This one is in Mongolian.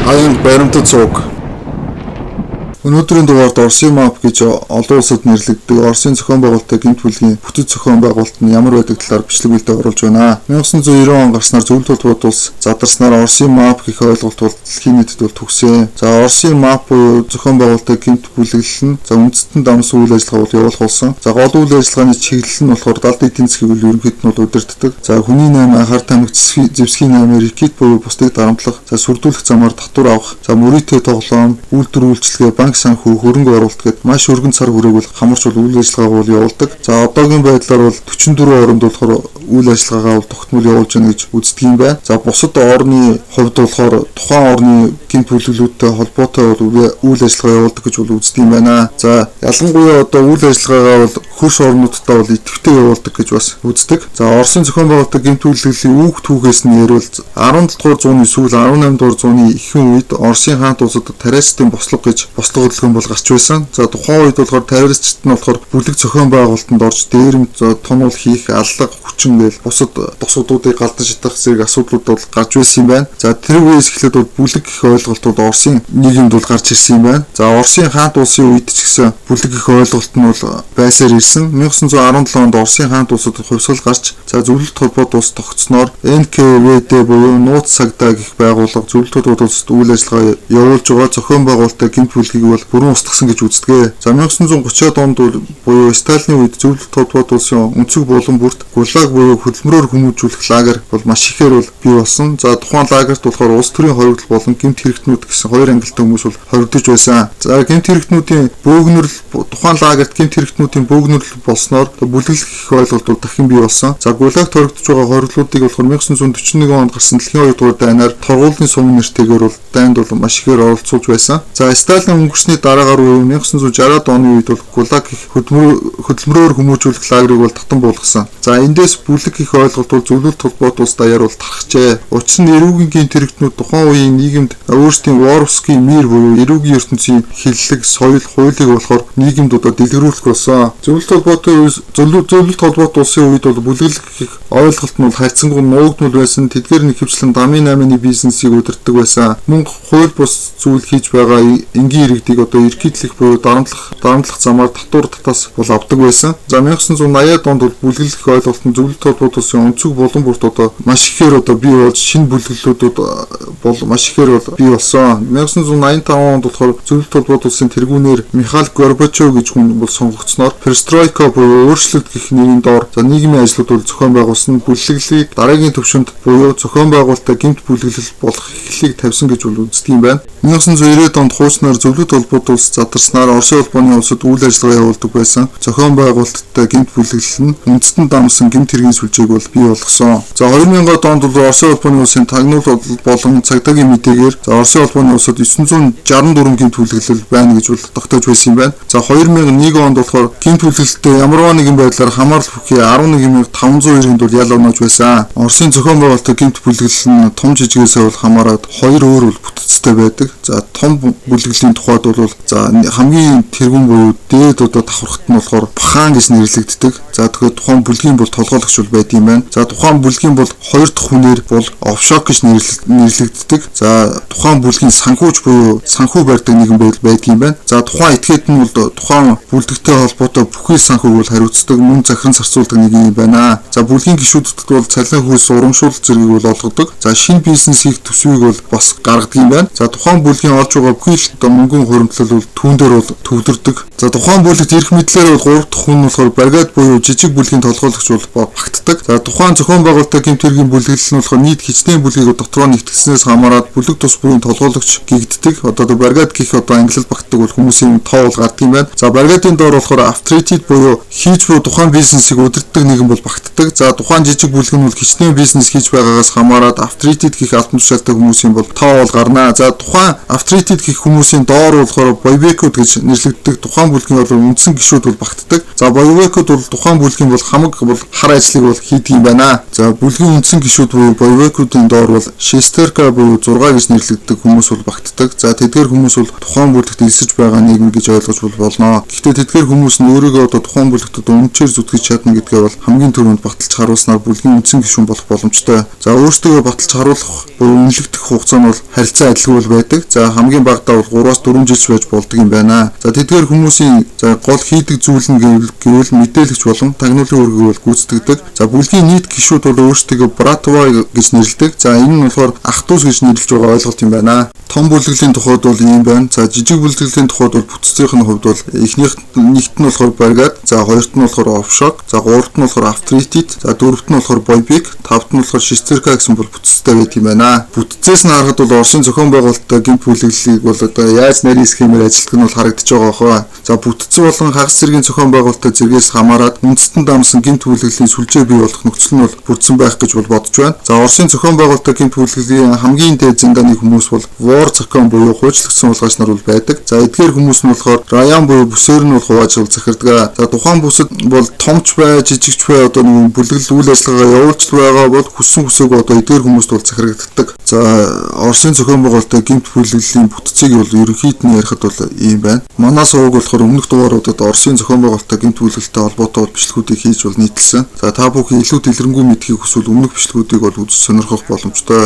Аянд баримтат цуг. Өнөөдрийн дугаард Орсын MAP гэж олон улсад нэрлэгддэг Оросын зохион байгуулалтын гэмт бүлгийн бүтэц зохион байгуулалт нь ямар байдаг талаар бичлэг бэлдээ оруулж байна. 1990 он гарснаар зөвлөлт толгойд улс задарснаар Оросын MAP гэх ойлголт бол дэлхийн нийтэд бол төгсөө. За Оросын MAP буюу зохион байгуулалтын гэмт бүлэглэл нь үндэстэн дамсан үйл ажиллагаа бол явуулах болсон. За гол үйл ажиллагааны чиглэл нь болохоор далд эдийн засгийг ерөнхийд нь бол удирддаг. За хүний 8 анхаар тамхи зэвсгийн 8 рекет буюу бусдыг дарамтлах, за сүрдүүлэх замаар татвар авах, за мөрөөдөө тоглоом, үйлдвэр үйлчилгээ, банк санхүү, хөрөнгө оруулалт гэд маш өргөн цар хүрээг бол хамарч бол үйл ажиллагаагаа бол явуулдаг. За одоогийн байдлаар бол 44 оронд болохоор үйл ажиллагаагаа бол тогтмол явуулж байна гэж үздэг юм байна. За бусад орны хувьд болохоор тухайн орны гэмт бүлэглэлүүдтэй холбоотой бол үйл ажиллагаа явуулдаг гэж бол үздэг юм байна. За ялангуяа одоо үйл ажиллагаагаа бол хөрш орнуудтай бол идэвхтэй явуулдаг гэж бас үздэг. За Оросын зохион байгуулалтын гэмт бүлэглэлийн үүх түүхээс нь ярил 17 дугаар зууны сүүл 18 дугаар зууны ихэнх үед Оросын хаант улсад террористийн бослого гэж бослого хөдөлгөөн бол гарч байсан. За тухайн үед болохоор террористчид нь болохоор бүлэг зохион байгуулалтанд орж дээрэмд тонол хийх, аллах, хүчин гээл бусад тосгодуудыг галдан шатах зэрэг асуудлууд бол гарч байсан юм байна. За тэр үеэс эхлээд бол бүлэг гэх ойлголт бол Оросын нийгэмд бол гарч ирсэн юм байна. За Оросын хаант улсын үед ч гэсэн бүлэг гэх ойлголт нь бол байсаар ирсэн. 1917 онд Оросын хаант улсад хувьсгал гарч за зөвлөлт холбоот улс тогтсноор НКВД буюу нууц цагдаа гэх байгууллага зөвлөлт холбоот улсад үйл ажиллагаа явуулж байгаа зохион байгуулалтын гэмт бүлгийг бол бүрэн устгасан гэж үздэг. За 1930-ад онд буюу Сталины үед зөвлөлт холбоот улсын өнцөг булан бүрт ГУЛАГ буюу хөдөлмөрөөр хүмүүжүүлэх лагер бол маш ихээр бол бий болсон. За тухайн лагерт болохоор улс төрийн хоригдол болон гэмт хэрэгтнүүд гэсэн хоёр ангилалтай хүмүүс бол хоригдож байсан. За гэмт хэрэгтнүүдийн бөөгнөрл тухайн лагерт гэмт хэрэгтнүүдийн бөөгнөрл болсноор бүлэглэх их ойлголт бол дахин бий болсон. За ГУЛАГт хоригдож байгаа хоригдлуудыг болохоор 1941 онд гарсан дэлхийн 2 дугаар дайнаар торгуулийн сум нэртэйгээр бол дайнд бол маш ихээр оролцуулж байсан. За Сталин өнгөрсний дараагаар 1960-ад оны үед бол ГУЛАГ гэх хөдөлмөрөөр хүмүүжүүлэх лагерыг бол татан буулгасан. За эндээс бүлэг гэх ойлголт бол зөвлөлт холбоот улс даяар бол тархжээ. Учир нь эрүүгийн гэмт хэрэгтнүүд тухайн үеийн нийгэмд өөрсдийн Воровский мир буюу эрүүгийн ертөнцийн хиллэг, соёл, хуулийг болохоор нийгэмд одоо дэлгэрүүлэх болсон. Зөвлөлт холбоот улсын үед бол бүлэглэх гэх ойлголт нь бол харьцангуй нуугдмал байсан. Тэдгээр нь хэвчлэн дамын 8-ны бизнесийг удирддаг байсан. Мөн хууль бус зүйл хийж байгаа энгийн иргэдийг одоо эрхийлэх буюу дарамтлах замаар татвар татаас бол авдаг байсан. За 1980-ад онд бол бүлэглэх ойлголт нь зөвлөлт холбоот улсын өнцөг булан бүрт одоо маш ихээр одоо бий болж шинэ бүлэглэлүүд бол маш ихээр бол бий болсон. 1985 онд болохоор зөвлөлт холбоот улсын тэргүүнээр Михаил Горбачев гэж хүн бол сонгогдсноор перестройка буюу өөрчлөлт гэх нэрийн доор за нийгмийн ажлууд бол зохион байгуулсан. Бүлэглэлийг дараагийн төвшөнд буюу зохион байгуулалтаа гэмт бүлэглэл болох эхлэлийг тавьсан гэж бол үздэг юм байна. 1990-ад онд хууснаар зөвлөлт холбоот улс задарснаар Оросын улбаны улсад үйл ажиллагаа явуулдаг байсан зохион байгуулалттай гэмт бүлэглэл нь үндэстэн дамсан гэмт хэргийн сүлжээг бол бий болгосон. За 2000-ад онд бол Оросын улбаны улсын тагнуул болон цагдаагийн мэдээгээр за Оросын улбаны улсад 964 гэмт бүлэглэл байна гэж бол тогтоож байсан юм байна. За 2001 онд болохоор гэмт бүлэглэлтэй ямарваа нэгэн байдлаар хамаарал бүхий 11590-д бол ял оноож байсан. Оросын зохион байгуулалттай гэмт бүлэглэл нь том жижигээс бол хамаарат хоёр өөр бол бүтэцтэй байдаг. За том бүлэглэлийн тухайд бол за хамгийн тэргүүн буюу дээд одоо давхархт нь болохоор Бахан гэж нэрлэгддэг. За тэгэхээр тухайн бүлгийн бол толгойлогч бол байдаг юм байна. За тухайн бүлгийн бол хоёр дахь хүнээр бол офшок гэж нэрлэгддэг. За тухайн бүлгийн санхүүж буюу санхүү барьдаг нэгэн байдаг юм байна. За тухайн этгээд нь бол тухайн бүлэгтэй холбоотой бүхий санхүүг бол хариуцдаг, мөн захиран зарцуулдаг нэг юм байна. За бүлгийн гишүүдэд бол цалин хөлс урамшуул зэргийг бол олгодог. За шинэ бизнес хийх төсвийг бол бас гаргадаг юм байна. За тухайн бүлгийн олж байгаа бүхий л мөнгөн хуримтлал бол түүн дээр бол төвлөрдөг. За тухайн бүлэгт эрх мэдлээр бол 3 дахь хүн болохоор бригад буюу жижиг бүлгийн толгойлогч бол багтдаг. За тухайн зохион байгуулалтын гэмт хэргийн бүлэглэл нь болохоор нийт хичнээн бүлгийг дотроо нэгтгэснээс хамаарат бүлэг тус бүрийн толгойлогч гэгддэг. Одоо бригад гэх одоо ангилал багтдаг бол хүмүүсийн тоо бол гардаг юм байна. За бригадын доор болохоор авторитет буюу хийж буй тухайн бизнесийг удирддаг нэгэн бол багтдаг. За тухайн жижиг бүлэг нь бол хичнээн бизнес хийж байгаагаас хамаарат авторитет гэх албан тушаалтай хүмүүсийн бол тоо бол гарна. За тухайн авторитет гэх хүмүүсийн доор болохоор боевекууд гэж нэрлэгддэг тухайн бүлгийн бол үндсэн гишүүд бол багтдаг. За боевекууд бол тухайн бүлгийн бол хамаг бол хар ажлыг бол хийдэг юм байна. За бүлгийн үндсэн гишүүд буюу боевекуудын доор бол шестерка буюу 6 гэж нэрлэгддэг хүмүүс бол багтдаг. За тэдгээр хүмүүс бол тухайн бүлэгт элсэж байгаа нийгэм гэж ойлгож болно. Гэхдээ тэдгээр хүмүүс нь өөрийгөө одоо тухайн бүлэгт үнэхээр зүтгэж чадна гэдгээ бол хамгийн түрүүнд баталж харуулснаар бүлгийн үндсэн гишүүн болох боломжтой. За өөрсдөө баталж харуулах буюу үнэлэгдэх хугацаа нь бол харилцаа адилгүй байдаг. За хамгийн багадаа бол 3-аас 4 жил байж болдог юм байна. За тэдгээр хүмүүсийн гол хийдэг зүйл нь гэвэл мэдээлэгч болон тагнуулын үүргийг гүйцэтгэдэг. За бүлгийн нийт гишүүд бол өөрсдөө братва гэж нэрлэдэг. За энэ нь болохоор ах дүүс гэж нэрлэж байгаа ойлголт юм байна. Том бүлэглэлийн тухайд бол ийм байна. За жижиг бүлэглэлийн тухайд бол бүтцийн хувьд бол эхнийхт нь болохоор бригад, за хоёрт нь болохоор офшок, за гуравт нь болохоор авторитет, за дөрөвт нь болохоор бойбик, тавт нь болохоор шистерка гэсэн бол бүтцтэй байдаг юм байна. Бүтцээс нь харахад бол Оросын зохион байгуулалттай гэмт бүлэглэлийг бол одоо яаж нарийн схемээр ажилтгах нь бол харагдаж байгаа хөө. За бүтц болон хагас зэргийн зохион байгуулалттай зэргээс хамаарат үндэстэн дамсан гэмт бүлэглэлийн сүлжээ бий болох нөхцөл нь бол бүрдсэн байх гэж бол бодож байна. За Оросын зохион байгуулалттай гэмт бүлэглэлийн хамгийн дээд зэндааны хүмүүс бол вор закон буюу хуульчлагдсан улгаач нар бол байдаг. За эдгээр хүмүүс нь болохоор район буюу бүсээр нь бол хуваажил захирдаг. За тухайн бүсэд бол томч бай, жижигч бай одоо нэг бүлэглэл үйл ажиллагаа явуулж байгаа бол хүссэн хүсээгүй одоо эдгээр хүмүүст бол захирагддаг. За Оросын зохион байгуулалттай гэмт бүлэглэлийн бүтцийг бол ерөнхийд нь ярихад бол ийм байна. Манай сувг болохоор өмнөх дугааруудад Оросын зохион байгуулалттай гэмт бүлэглэлтэй холбоотой бичлэгүүдийг хийж бол нийтэлсэн. За та бүхэн илүү дэлгэрэнгүй мэдхийг хүсвэл өмнөх бичлэгүүдийг бол үзэж сонирхох боломжтой.